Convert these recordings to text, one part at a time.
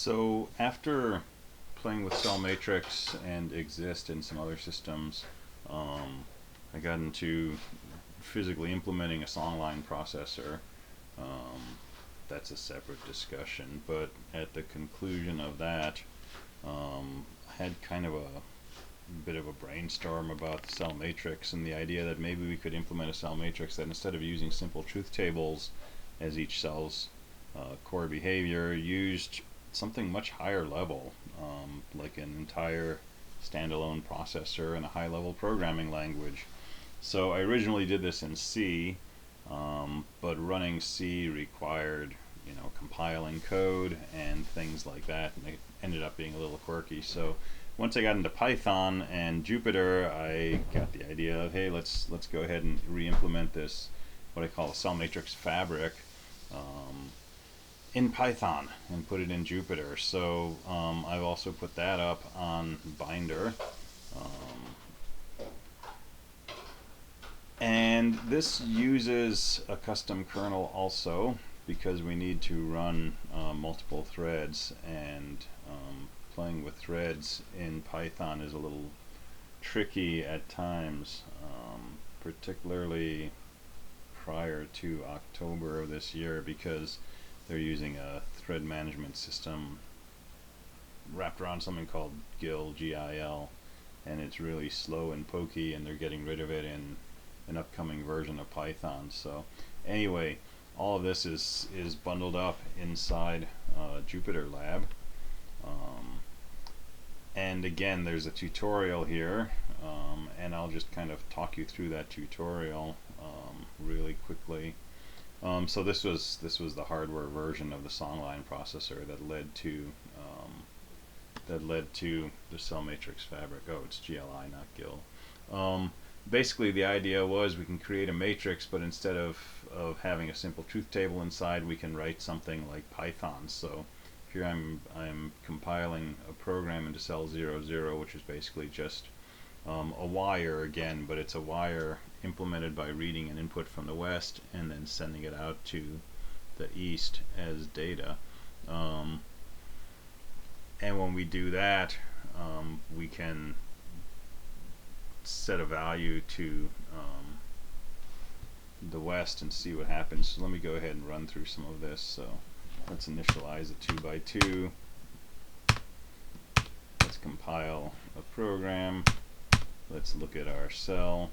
So after playing with cell matrix and exist in some other systems, um, I got into physically implementing a songline processor. Um, that's a separate discussion, but at the conclusion of that, I had kind of a bit of a brainstorm about the cell matrix and the idea that maybe we could implement a cell matrix that instead of using simple truth tables as each cell's core behavior, used something much higher level, like an entire standalone processor and a high level programming language. So I originally did this in C, but running C required, compiling code and things like that, and it ended up being a little quirky. So once I got into Python and Jupyter, I got the idea of, hey, let's go ahead and re-implement this, what I call a cell matrix fabric, in Python and put it in Jupyter. So I've also put that up on Binder. And this uses a custom kernel also, because we need to run multiple threads, and playing with threads in Python is a little tricky at times, particularly prior to October of this year, because they're using a thread management system wrapped around something called GIL, G-I-L, and it's really slow and pokey, and they're getting rid of it in an upcoming version of Python. So anyway, all of this is bundled up inside Jupyter Lab. And again, there's a tutorial here, and I'll just kind of talk you through that tutorial really quickly. So this was the hardware version of the songline processor that led to the cell matrix fabric. Oh, it's GLI, not GIL. Basically, the idea was we can create a matrix, but instead of having a simple truth table inside, we can write something like Python. So here I'm compiling a program into cell 00, which is basically just a wire again, but it's a wire implemented by reading an input from the west and then sending it out to the east as data. And when we do that, we can set a value to the west and see what happens. So let me go ahead and run through some of this. So let's initialize a 2x2. Let's compile a program. Let's look at our cell,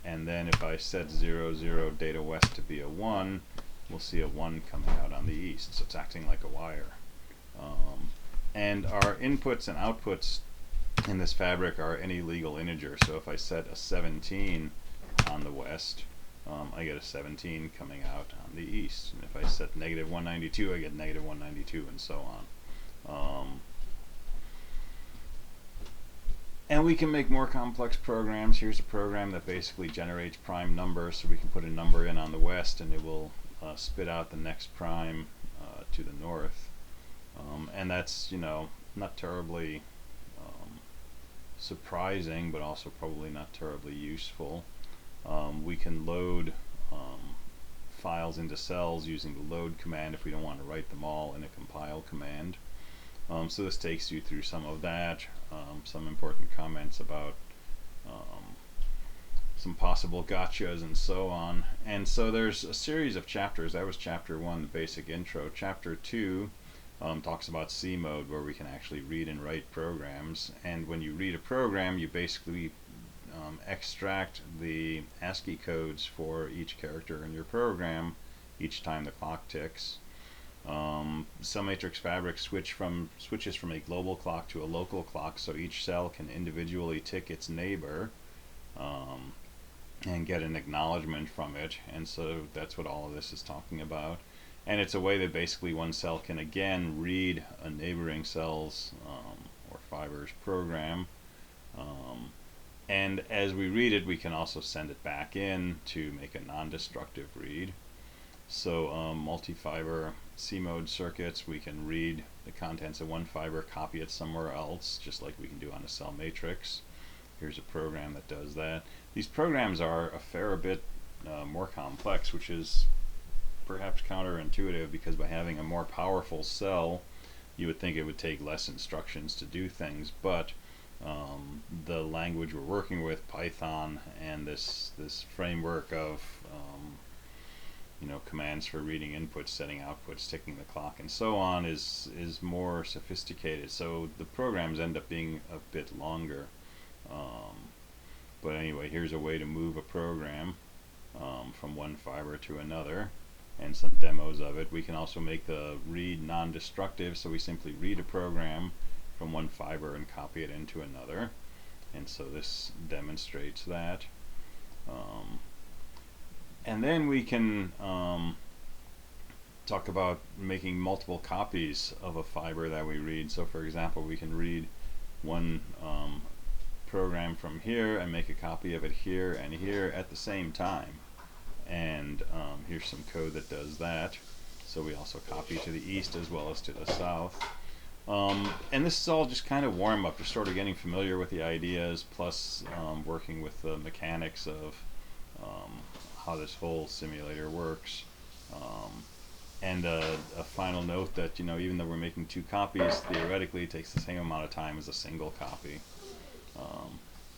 and then if I set 00 data west to be a 1, we'll see a 1 coming out on the east. So it's acting like a wire. And our inputs and outputs in this fabric are any legal integer. So if I set a 17 on the west, I get a 17 coming out on the east. And if I set negative 192, I get negative 192, and so on. And we can make more complex programs. Here's a program that basically generates prime numbers, so we can put a number in on the west and it will spit out the next prime to the north. And that's, not terribly surprising, but also probably not terribly useful. We can load files into cells using the load command if we don't want to write them all in a compile command. So this takes you through some of that, some important comments about some possible gotchas and so on. And so there's a series of chapters. That was chapter 1, the basic intro. Chapter 2 talks about C mode, where we can actually read and write programs. And when you read a program, you basically extract the ASCII codes for each character in your program each time the clock ticks. Cell matrix fabric switches from a global clock to a local clock, so each cell can individually tick its neighbor and get an acknowledgement from it. And so that's what all of this is talking about. And it's a way that basically one cell can again read a neighboring cell's or fiber's program. And as we read it, we can also send it back in to make a non-destructive read. So multi-fiber C-mode circuits, we can read the contents of one fiber, copy it somewhere else, just like we can do on a cell matrix. Here's a program that does that. These programs are a fair bit more complex, which is perhaps counterintuitive, because by having a more powerful cell, you would think it would take less instructions to do things, but the language we're working with, Python, and this framework of commands for reading inputs, setting outputs, ticking the clock, and so on is more sophisticated. So the programs end up being a bit longer. But anyway, here's a way to move a program from one fiber to another, and some demos of it. We can also make the read non-destructive, so we simply read a program from one fiber and copy it into another. And so this demonstrates that. And then we can talk about making multiple copies of a fiber that we read. So for example, we can read one program from here and make a copy of it here and here at the same time. And here's some code that does that. So we also copy to the east as well as to the south. And this is all just kind of warm up. You're sort of getting familiar with the ideas, plus working with the mechanics of how this whole simulator works. And a final note that even though we're making two copies, theoretically it takes the same amount of time as a single copy.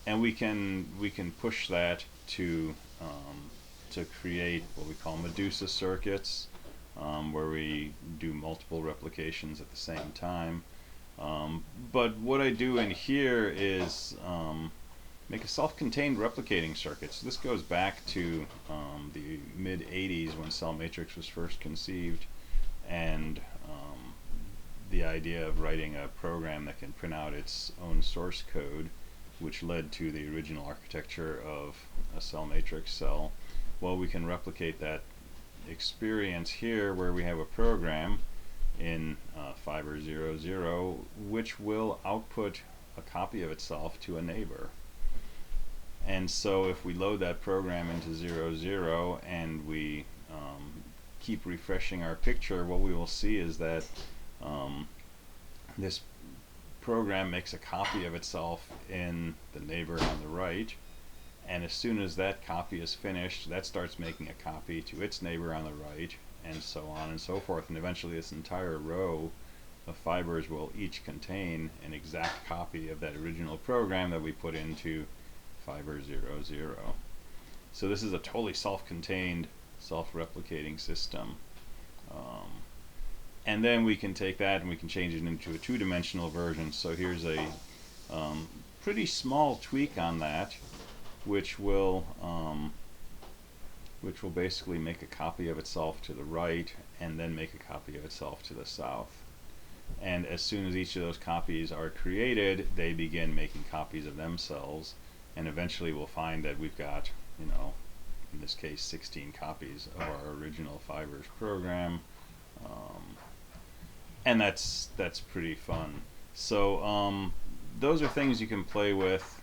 And we can push that to create what we call Medusa circuits, where we do multiple replications at the same time. But what I do in here is make a self-contained replicating circuit. So this goes back to the mid-80s when Cell Matrix was first conceived, and the idea of writing a program that can print out its own source code, which led to the original architecture of a Cell Matrix cell. Well, we can replicate that experience here, where we have a program in fiber 00, which will output a copy of itself to a neighbor. And so if we load that program into 00 and we keep refreshing our picture, what we will see is that this program makes a copy of itself in the neighbor on the right, and as soon as that copy is finished, that starts making a copy to its neighbor on the right, and so on and so forth. And eventually this entire row of fibers will each contain an exact copy of that original program that we put into fiber 00. So this is a totally self-contained, self-replicating system. And then we can take that and we can change it into a two-dimensional version. So here's a pretty small tweak on that, which will basically make a copy of itself to the right and then make a copy of itself to the south. And as soon as each of those copies are created, they begin making copies of themselves, and eventually we'll find that we've got, in this case 16 copies of our original fibers program. And that's pretty fun. So those are things you can play with.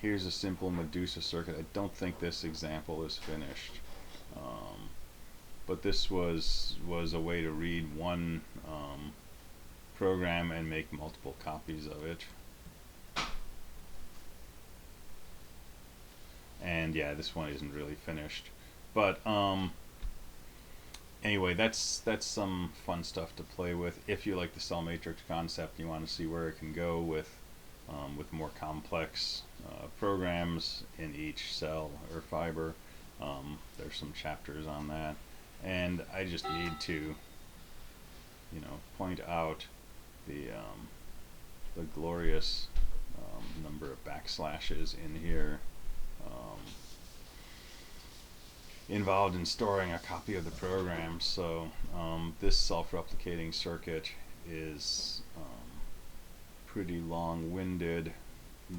Here's a simple Medusa circuit. I don't think this example is finished, but this was a way to read one program and make multiple copies of it. And yeah, this one isn't really finished, but anyway, that's some fun stuff to play with. If you like the cell matrix concept, you want to see where it can go with more complex programs in each cell or fiber. There's some chapters on that, and I just need to point out the glorious number of backslashes in here involved in storing a copy of the program. So this self-replicating circuit is pretty long-winded.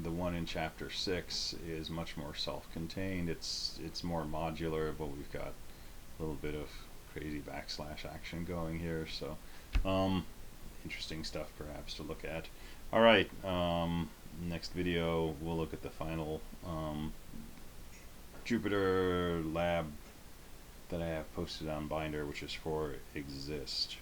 The one in chapter 6 is much more self-contained. It's more modular, but we've got a little bit of crazy backslash action going here. So interesting stuff perhaps to look at. Alright, next video we'll look at the final Jupyter lab that I have posted on Binder, which is for exist.